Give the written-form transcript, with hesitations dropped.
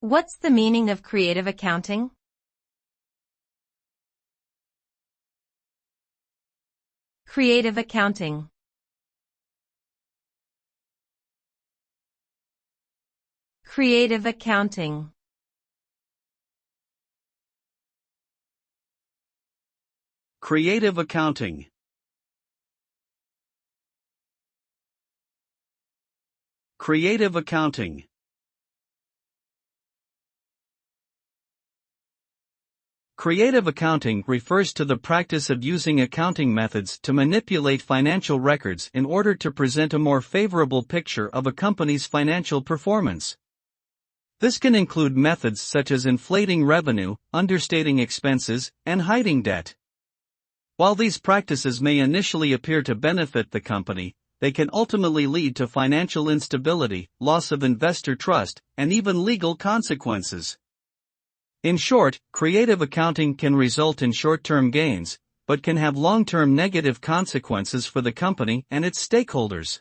What's the meaning of creative accounting? Creative accounting. Creative accounting. Creative accounting. Creative accounting. Creative accounting refers to the practice of using accounting methods to manipulate financial records in order to present a more favorable picture of a company's financial performance. This can include methods such as inflating revenue, understating expenses, and hiding debt. While these practices may initially appear to benefit the company, they can ultimately lead to financial instability, loss of investor trust, and even legal consequences. In short, creative accounting can result in short-term gains, but can have long-term negative consequences for the company and its stakeholders.